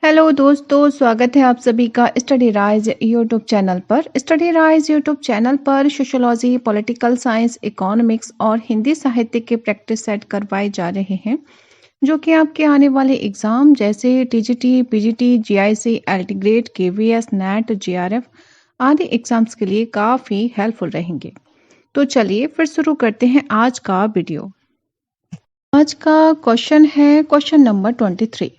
Hello दोस्तों, स्वागत है आप सभी का स्टडी राइज यूट्यूब चैनल पर। स्टडी राइज यूट्यूब चैनल पर सोशियोलॉजी, पॉलिटिकल साइंस, इकोनॉमिक्स और हिंदी साहित्य के प्रैक्टिस सेट करवाए जा रहे हैं जो कि आपके आने वाले एग्जाम जैसे TGT, PGT, GIC, LT grade, KVS, NET, JRF आदि एग्जाम्स के लिए काफ़ी हेल्पफुल रहेंगे। तो चलिए फिर शुरू करते हैं आज का वीडियो। आज का क्वेश्चन है क्वेश्चन नंबर 23।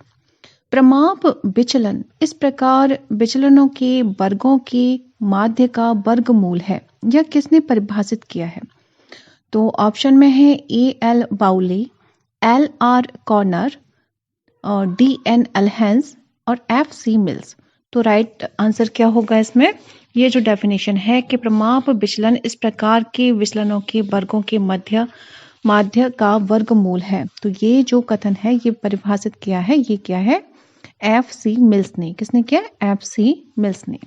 प्रमाप विचलन इस प्रकार विचलनों के वर्गों के माध्य का वर्गमूल है। यह किसने परिभाषित किया है? तो ऑप्शन में है ए एल बाउली, एल आर कॉर्नर और डी एन एलहेंस और एफ सी मिल्स। तो राइट आंसर क्या होगा इसमें? ये जो डेफिनेशन है कि प्रमाप विचलन इस प्रकार के विचलनों के वर्गों के माध्य का वर्गमूल है। तो ये जो कथन है ये परिभाषित किया है, ये क्या है? एफ सी मिल्स ने। किसने किया? एफ सी मिल्स ने।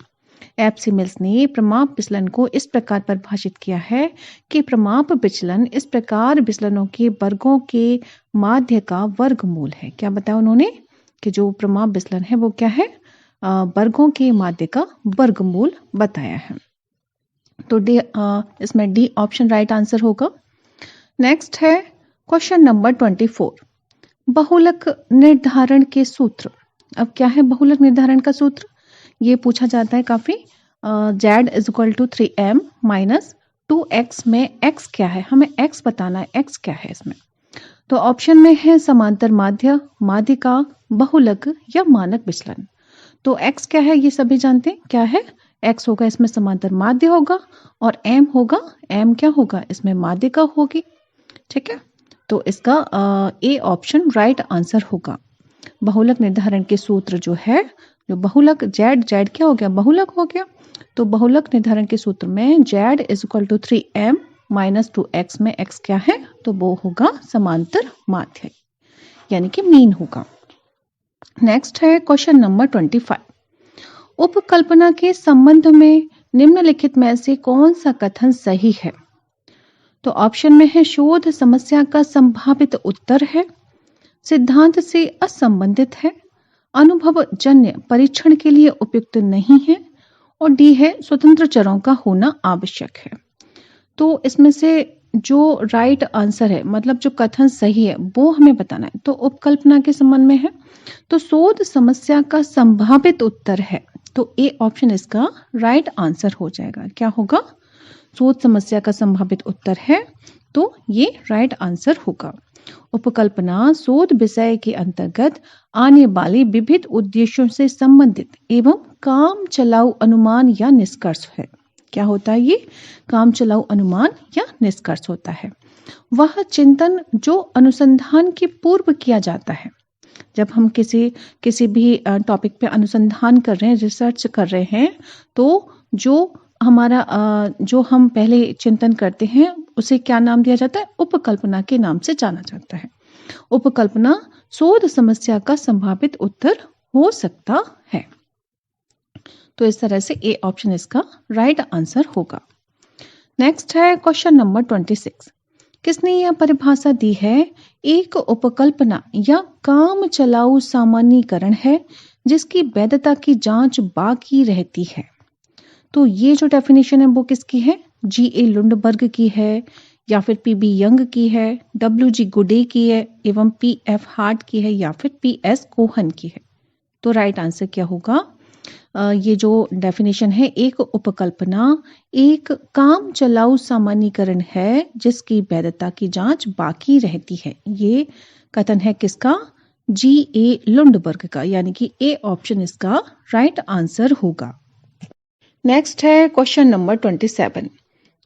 एफ सी मिल्स ने प्रमाप विचलन को इस प्रकार परिभाषित किया है कि प्रमाप विचलन इस प्रकार विचलनों के वर्गों के माध्य का वर्गमूल है। क्या बताया उन्होंने? कि जो प्रमाप विचलन है वो क्या है? वर्गों के माध्य का वर्गमूल बताया है। तो इसमें डी ऑप्शन राइट आंसर होगा। नेक्स्ट है क्वेश्चन नंबर 24। बहुलक निर्धारण के सूत्र। अब क्या है बहुलक निर्धारण का सूत्र? ये पूछा जाता है काफी। z is equal to 3m minus 2x में x क्या है? हमें x बताना है। x क्या है इसमें? तो ऑप्शन में है समांतर माध्य, माध्यिका, बहुलक या मानक विचलन। तो x क्या है ये सभी जानते हैं। क्या है? x होगा इसमें समांतर माध्य होगा और m होगा, m क्या होगा इसमें? माध्यिका होगी। ठीक है, तो इसका ए ऑप्शन राइट आंसर होगा। बहुलक निर्धारण के सूत्र जो है, जो बहुलक जेड क्या हो गया? बहुलक हो गया। तो बहुलक निर्धारण के सूत्र में Z is equal to 3m minus 2x में x क्या है? तो वो होगा समांतर माध्य, यानी कि मीन होगा। नेक्स्ट है क्वेश्चन नंबर 25। उपकल्पना के संबंध में निम्नलिखित में से कौन सा कथन सही है? तो ऑप्शन में है शोध समस्या का संभावित उत्तर है, सिद्धांत से असंबंधित है, अनुभव जन्य परीक्षण के लिए उपयुक्त नहीं है और डी है स्वतंत्र चरों का होना आवश्यक है। तो इसमें से जो राइट आंसर है, मतलब जो कथन सही है वो हमें बताना है। तो उपकल्पना के संबंध में है तो शोध समस्या का संभावित उत्तर है। तो ए ऑप्शन इसका राइट आंसर हो जाएगा। क्या होगा? शोध समस्या का संभावित उत्तर है, तो ये राइट आंसर होगा। उपकल्पना शोध विषय के अंतर्गत आने वाले विविध उद्देश्यों से संबंधित एवं काम चलाऊ अनुमान या निष्कर्ष है। क्या होता है ये? काम चलाऊ अनुमान या निष्कर्ष होता है। वह चिंतन जो अनुसंधान के पूर्व किया जाता है। जब हम किसी भी टॉपिक पे अनुसंधान कर रहे हैं, रिसर्च कर रहे हैं, तो जो हम पहले चिंतन करते हैं उसे क्या नाम दिया जाता है? उपकल्पना के नाम से जाना जाता है। उपकल्पना शोध समस्या का संभावित उत्तर हो सकता है। तो इस तरह से ए ऑप्शन इसका राइट आंसर होगा। नेक्स्ट है क्वेश्चन नंबर 26। किसने यह परिभाषा दी है? एक उपकल्पना या काम चलाऊ सामान्यीकरण है जिसकी वैधता की जांच बाकी रहती है। तो ये जो डेफिनेशन है वो किसकी है? जी ए लुंडबर्ग की है, या फिर पी बी यंग की है, डब्ल्यू जी गुडे की है, एवं पी एफ हार्ट की है, या फिर पी एस कोहन की है। तो राइट आंसर क्या होगा? ये जो डेफिनेशन है, एक उपकल्पना एक काम चलाऊ सामान्यीकरण है जिसकी वैधता की जांच बाकी रहती है। ये कथन है किसका? जी ए लुंडबर्ग का, यानी कि ए ऑप्शन इसका राइट आंसर होगा। नेक्स्ट है क्वेश्चन नंबर 27।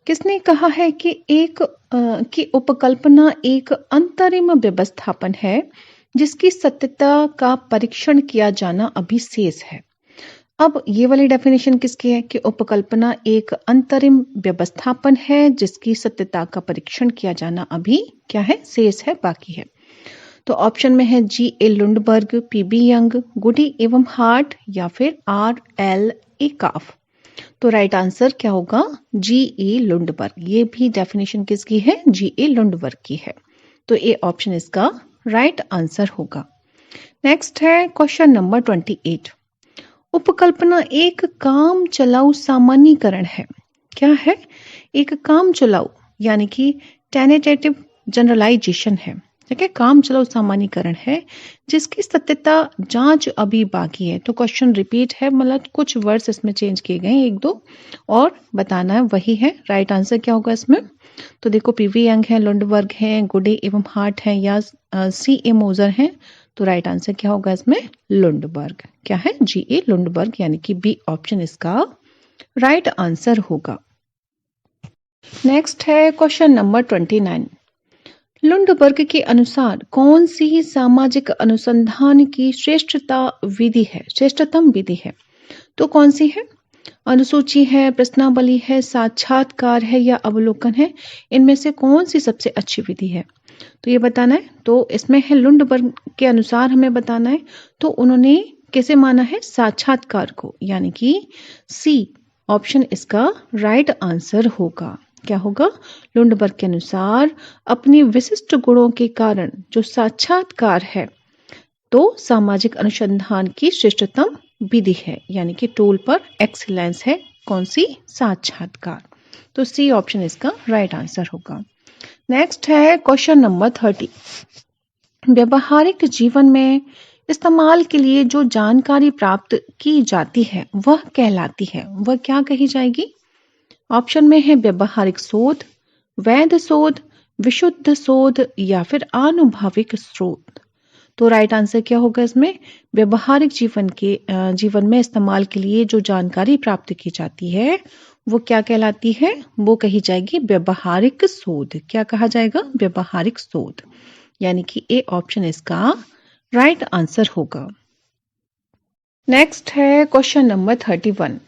किसने कहा है कि उपकल्पना एक अंतरिम व्यवस्थापन है जिसकी सत्यता का परीक्षण किया जाना अभी शेष है? अब ये वाली डेफिनेशन किसकी है? कि उपकल्पना एक अंतरिम व्यवस्थापन है जिसकी सत्यता का परीक्षण किया जाना अभी क्या है? शेष है, बाकी है। तो ऑप्शन में है जी A Lundberg, P be young, गुडी एवं हार्ट, या फिर आर एल ए काफ। तो राइट आंसर क्या होगा? जी ए लुंडबर्ग। ये भी डेफिनेशन किसकी है? जी ए लुंडबर्ग की है। तो ए ऑप्शन इसका राइट आंसर होगा। नेक्स्ट है क्वेश्चन नंबर 28। उपकल्पना एक काम चलाऊ सामान्यीकरण है। क्या है? एक काम चलाऊ यानी कि टेनेटेटिव जनरलाइजेशन है। ठीक है, काम चलाऊ सामान्यीकरण है जिसकी सत्यता जांच अभी बाकी है। तो क्वेश्चन रिपीट है, मतलब कुछ वर्ड्स इसमें चेंज किए गए हैं, एक दो, और बताना है वही है। राइट आंसर क्या होगा इसमें? तो देखो, पीवी यंग है, लुंडबर्ग है, गुडे एवं हार्ट है, या सी ए मोजर है। तो राइट आंसर क्या होगा इसमें? लुंडबर्ग। क्या है? जी ए लुंडबर्ग, यानी कि बी ऑप्शन इसका राइट आंसर होगा। नेक्स्ट है क्वेश्चन नंबर 29। लुंडबर्ग के अनुसार कौन सी सामाजिक अनुसंधान की श्रेष्ठतम विधि है? तो कौन सी है? अनुसूची है, प्रश्नावली है, साक्षात्कार है, या अवलोकन है? इनमें से कौन सी सबसे अच्छी विधि है? तो ये बताना है। तो इसमें है लुंडबर्ग के अनुसार हमें बताना है। तो उन्होंने कैसे माना है? साक्षात्कार को, यानी कि सी ऑप्शन इसका राइट आंसर होगा। क्या होगा? लुंडबर्ग के अनुसार अपनी विशिष्ट गुणों के कारण जो साक्षात्कार है तो सामाजिक अनुसंधान की श्रेष्ठतम विधि है, यानी कि टूल पर एक्सीलेंस है। कौन सी? साक्षात्कार। तो सी ऑप्शन इसका राइट आंसर होगा। नेक्स्ट है क्वेश्चन नंबर 30। व्यवहारिक जीवन में इस्तेमाल के लिए जो जानकारी प्राप्त की जाती है वह कहलाती है, वह क्या कही जाएगी? ऑप्शन में है व्यवहारिक शोध, वैध शोध, विशुद्ध शोध, या फिर आनुभाविक शोध। तो राइट आंसर क्या होगा इसमें? व्यवहारिक जीवन में इस्तेमाल के लिए जो जानकारी प्राप्त की जाती है वो क्या कहलाती है? वो कही जाएगी व्यवहारिक शोध। क्या कहा जाएगा? व्यवहारिक शोध, यानी कि ए ऑप्शन इसका राइट आंसर होगा। नेक्स्ट है क्वेश्चन नंबर 31।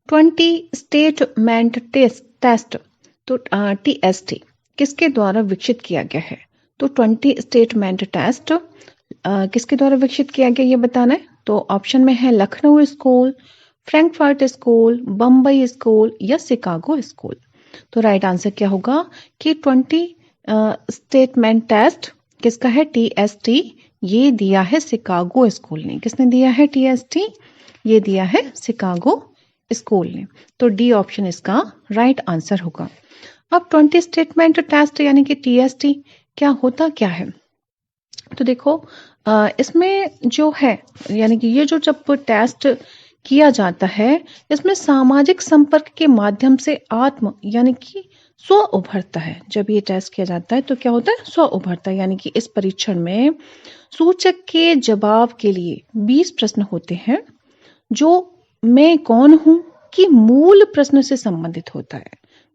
20 स्टेटमेंट टेस्ट, तो TST किसके द्वारा विकसित किया गया है? तो 20 स्टेटमेंट टेस्ट किसके द्वारा विकसित किया गया ये बताना है। तो ऑप्शन में है Lucknow school, Frankfurt school, Bombay school, या शिकागो स्कूल। तो राइट आंसर क्या होगा कि 20 स्टेटमेंट टेस्ट किसका है? TST। ये दिया है शिकागो स्कूल ने। किसने दिया है TST? ये दिया है शिकागो स्कूल ने। तो डी ऑप्शन इसका राइट आंसर होगा। अब 20 स्टेटमेंट टेस्ट यानी कि TST क्या होता क्या है? तो देखो, इसमें जो है, यानी कि ये जो जब टेस्ट किया जाता है इसमें सामाजिक संपर्क के माध्यम से आत्म यानी कि स्व उभरता है। जब ये टेस्ट किया जाता है तो क्या होता है? स्व उभरता है। यानी कि इस परीक्षण में सूचक के जवाब के लिए 20 प्रश्न होते हैं जो मैं कौन हूं कि मूल प्रश्न से संबंधित होता है।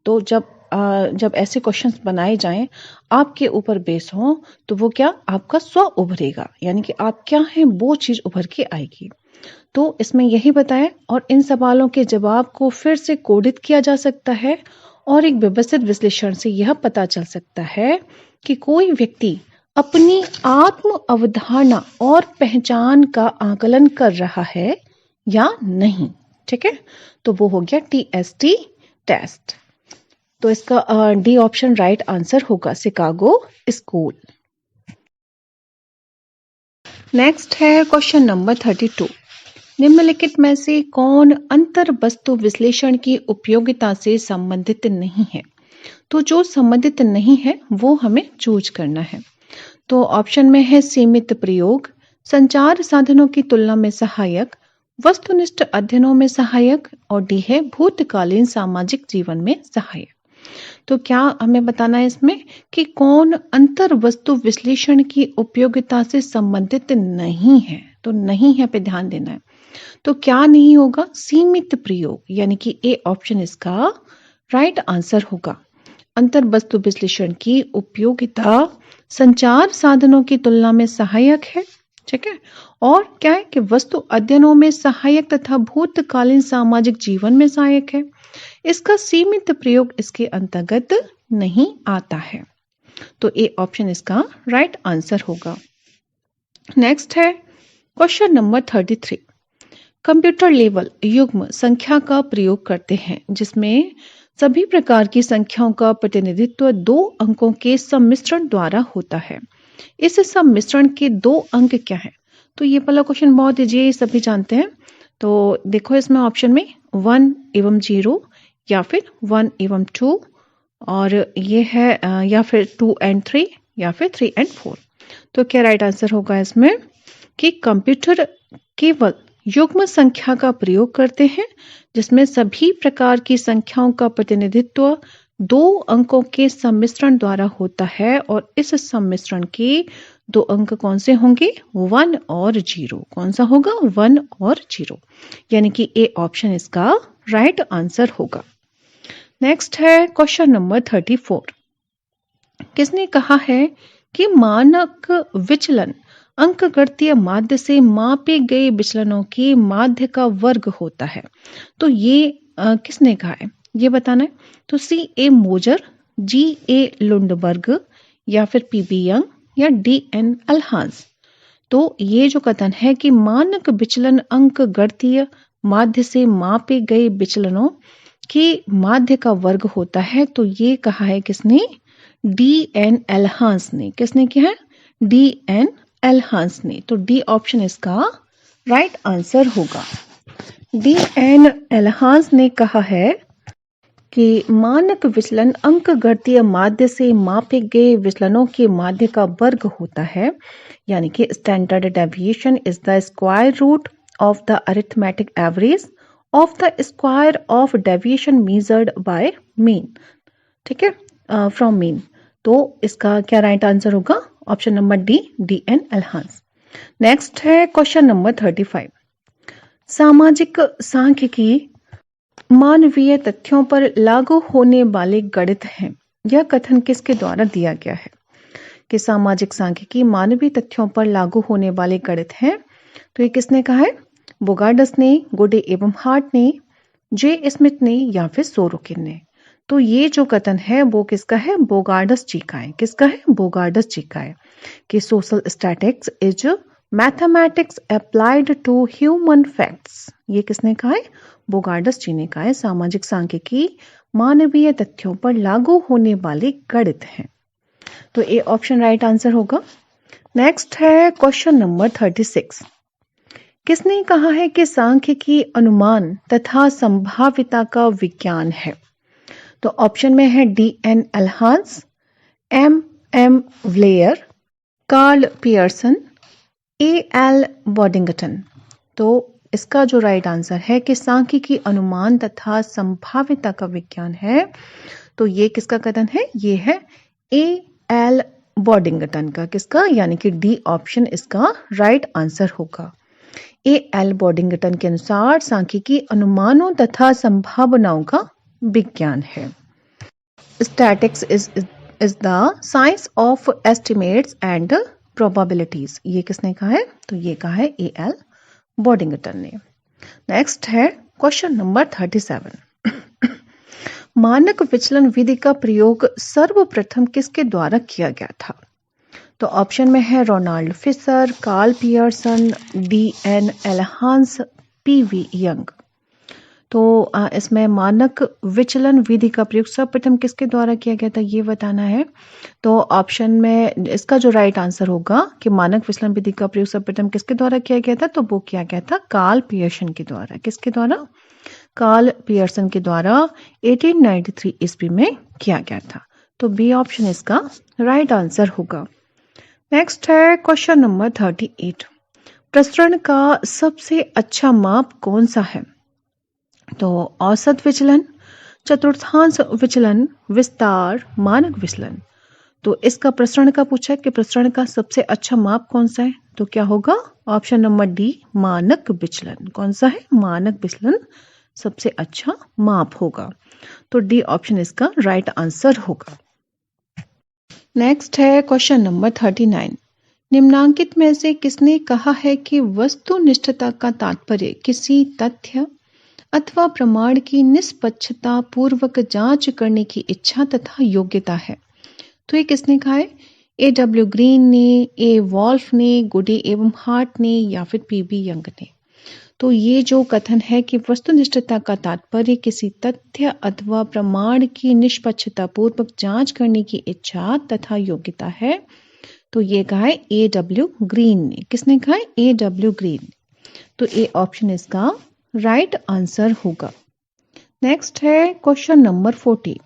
तो जब ऐसे क्वेश्चंस बनाए जाएं आपके ऊपर बेस हो तो वो क्या? आपका स्व उभरेगा, यानी कि आप क्या हैं वो चीज उभर के आएगी। तो इसमें यही बताया, और इन सवालों के जवाब को फिर से कोडित किया जा सकता है और एक व्यवस्थित विश्लेषण से यह पता चल सकता है कि कोई व्यक्ति अपनी आत्म अवधारणा और पहचान का आकलन कर रहा है या नहीं। ठीक है, तो वो हो गया TST टेस्ट। तो इसका डी ऑप्शन राइट आंसर होगा, शिकागो स्कूल। नेक्स्ट है क्वेश्चन नंबर 32। निम्नलिखित में से कौन अंतर वस्तु विश्लेषण की उपयोगिता से संबंधित नहीं है? तो जो संबंधित नहीं है वो हमें चूज करना है। तो ऑप्शन में है सीमित प्रयोग, संचार साधनों की तुलना में सहायक, वस्तुनिष्ठ अध्ययनों में सहायक, और डी है भूतकालीन सामाजिक जीवन में सहायक। तो क्या हमें बताना है इसमें कि कौन अंतर वस्तु विश्लेषण की उपयोगिता से संबंधित नहीं है? तो नहीं है पे ध्यान देना है। तो क्या नहीं होगा? सीमित प्रयोग, यानी कि ए ऑप्शन इसका राइट आंसर होगा। अंतर वस्तु विश्लेषण की उपयोगिता संचार साधनों की तुलना में सहायक है। ठीक है, और क्या है कि वस्तु अध्ययनों में सहायक तथा भूतकालीन सामाजिक जीवन में सहायक है। इसका सीमित प्रयोग इसके अंतर्गत नहीं आता है। तो ए ऑप्शन इसका राइट आंसर होगा। नेक्स्ट है क्वेश्चन नंबर 33। कंप्यूटर लेवल युग्म संख्या का प्रयोग करते हैं जिसमें सभी प्रकार की संख्याओं का प्रतिनिधित्व 2 अंकों के सम्मिश्रण द्वारा होता है। इस सम्मिश्रण के 2 अंक क्या है? तो ये वाला क्वेश्चन बहुत इजी है, सभी जानते हैं। तो देखो इसमें ऑप्शन में 1 एवं 0 या फिर 1 एवं 2 और ये है या फिर 2 एंड 3 या फिर 3 एंड 4। तो क्या राइट आंसर होगा इसमें कि कंप्यूटर केवल युग्म संख्या का प्रयोग करते हैं जिसमें सभी प्रकार की संख्याओं का प्रतिनिधित्व 2 अंकों के सम्मिश्रण द्वारा होता है और इस सम्मिश्रण के 2 अंक कौन से होंगे 1 और 0। कौन सा होगा 1 और 0, यानी कि ए ऑप्शन इसका राइट आंसर होगा। नेक्स्ट है क्वेश्चन नंबर 34। किसने कहा है कि मानक विचलन अंकगणितीय माध्य से मापे गए विचलनों के माध्य का वर्ग होता है? तो ये किसने कहा है ये बताना है। तो सी ए मोजर, जी ए लुंडबर्ग या फिर पी बी यंग या डी एन अल्हांस। तो ये जो कथन है कि मानक विचलन अंकगणितीय माध्य से मापे गए विचलनों के माध्य का वर्ग होता है, तो ये कहा है किसने डी एन एल्हांस ने। किसने किया है डी एन एल्हांस ने। तो डी ऑप्शन इसका राइट आंसर होगा। डी एन एल्हांस ने कहा है कि मानक विचलन अंकगणितीय माध्य से मापे गए विचलनों के माध्य का वर्ग होता है, यानी कि standard deviation is the square root of the arithmetic average of the square of deviation measured by mean. ठीक है, फ्रॉम मीन। तो इसका क्या राइट आंसर होगा option number D, D N Elhance. Next है क्वेश्चन नंबर 35। सामाजिक सांख्यिकी मानवीय तथ्यों पर लागू होने वाले गणित हैं। यह कथन किसके द्वारा दिया गया है कि सामाजिक सांख्यिकी मानवीय तथ्यों पर लागू होने वाले गणित हैं? तो ये किसने कहा है बोगार्डस ने, गोडे एवं हार्ट ने, जे स्मिथ ने या फिर सोरोकिन ने। तो ये जो कथन है वो किसका है बोगार्डस जी का है। किसका है बोगार्डस जी का है कि social statics is mathematics applied to human facts. ये किसने कहा है बोगार्डस जी ने कहा है सामाजिक सांख्यिकी मानवीय तथ्यों पर लागू होने वाले गणित हैं। तो ए ऑप्शन राइट आंसर होगा। नेक्स्ट है क्वेश्चन नंबर 36। किसने कहा है कि सांख्यिकी अनुमान तथा संभाव्यता का विज्ञान है? तो ऑप्शन में है D N Elhance, M M Blair, Karl Pearson, A L Boddington. तो इसका जो राइट आंसर है कि सांख्यिकी अनुमान तथा संभाव्यता का विज्ञान है, तो ये किसका कथन है ये है ए एल बॉडिंगटन का। किसका यानी कि डी ऑप्शन इसका राइट आंसर होगा। ए एल बॉडिंगटन के अनुसार सांख्यिकी अनुमानों तथा संभावनाओं का विज्ञान है। Statics is the science of estimates and probabilities. ये किसने कहा है तो ये कहा है ए एल बॉडिंगटन ने। नेक्स्ट है क्वेश्चन नंबर 37। मानक विचलन विधि का प्रयोग सर्वप्रथम किसके द्वारा किया गया था? तो ऑप्शन में है Ronald Fisher, Karl Pearson, D N Elhance, P V Young. तो इसमें मानक विचलन विधि का प्रयोग सर्वप्रथम किसके द्वारा किया गया था ये बताना है। तो ऑप्शन में इसका जो राइट आंसर होगा कि मानक विचलन विधि का प्रयोग सर्वप्रथम किसके द्वारा किया गया था, तो वो किया गया था कार्ल पियर्सन के द्वारा। किसके द्वारा? कार्ल पियर्सन के द्वारा 1893 ईस्वी में किया गया था। तो बी ऑप्शन इसका राइट आंसर होगा। नेक्स्ट है क्वेश्चन नंबर 38। प्रसरण का सबसे अच्छा माप कौन सा है? तो औसत विचलन, चतुर्थांश विचलन, विस्तार, मानक विचलन। तो इसका प्रसरण का पूछा है कि प्रसरण का सबसे अच्छा माप कौन सा है, तो क्या होगा ऑप्शन नंबर डी मानक विचलन। कौन सा है? मानक विचलन सबसे अच्छा माप होगा। तो डी ऑप्शन इसका राइट आंसर होगा। नेक्स्ट है क्वेश्चन नंबर 39। निम्नांकित में से किसने कहा है कि वस्तुनिष्ठता का तात्पर्य किसी तथ्य अथवा प्रमाण की निष्पक्षता पूर्वक जांच करने की इच्छा तथा योग्यता है? तो ये किसने कहा है? ए डब्ल्यू ग्रीन ने, ए वॉल्फ ने, गुडे एवं हार्ट ने या फिर पी बी यंग ने। तो ये जो कथन है कि वस्तुनिष्ठता का तात्पर्य किसी तथ्य अथवा प्रमाण की निष्पक्षता पूर्वक जांच करने की इच्छा तथा योग्यता है, तो ये कहा है A.W. ग्रीन ने। किसने कहा है? A.W. ग्रीन ने। तो ए ऑप्शन इसका राइट आंसर होगा। नेक्स्ट है क्वेश्चन नंबर 40।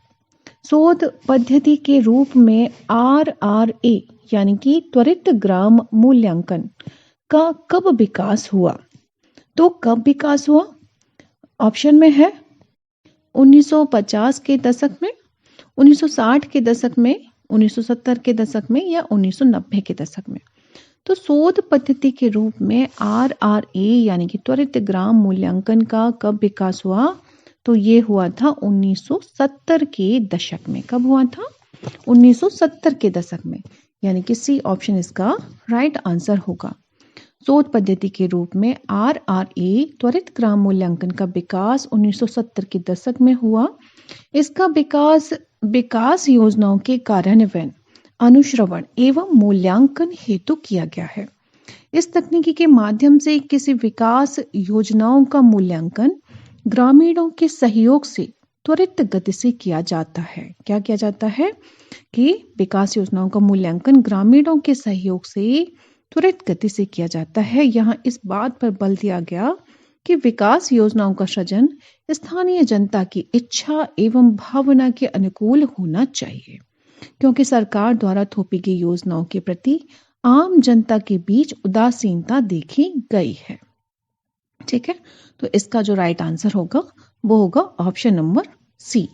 शोध पद्धति के रूप में RRA यानी कि त्वरित ग्राम मूल्यांकन का कब विकास हुआ? तो कब विकास हुआ? ऑप्शन में है 1950 के दशक में, 1960 के दशक में, 1970 के दशक में या 1990 के दशक में। तो शोध पद्धति के रूप में RRA यानी कि त्वरित ग्राम मूल्यांकन का कब विकास हुआ? तो ये हुआ था 1970 के दशक में। कब हुआ था? 1970 के दशक में, यानी कि सी ऑप्शन इसका राइट आंसर होगा। शोध पद्धति के रूप में RRA त्वरित ग्राम मूल्यांकन का विकास 1970 के दशक में हुआ। इसका विकास योजनाओं के कार्यान्वयन, अनुश्रवण एवं मूल्यांकन हेतु किया गया है। इस तकनीकी के माध्यम से किसी विकास योजनाओं का मूल्यांकन ग्रामीणों के सहयोग से त्वरित गति से किया जाता है। क्या किया जाता है? कि विकास योजनाओं का मूल्यांकन ग्रामीणों के सहयोग से त्वरित गति से किया जाता है। यहाँ इस बात पर बल दिया गया कि विकास योजनाओं का सृजन स्थानीय जनता की इच्छा एवं भावना के अनुकूल होना चाहिए, क्योंकि सरकार द्वारा थोपी गई योजनाओं के प्रति आम जनता के बीच उदासीनता देखी गई है। ठीक है, तो इसका जो राइट आंसर होगा वो होगा ऑप्शन नंबर सी।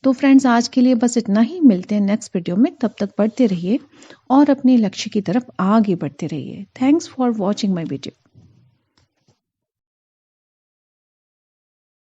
तो फ्रेंड्स, आज के लिए बस इतना ही। मिलते हैं नेक्स्ट वीडियो में। तब तक पढ़ते रहिए और अपने लक्ष्य की तरफ आगे बढ़ते रहिए। Thanks for watching my video.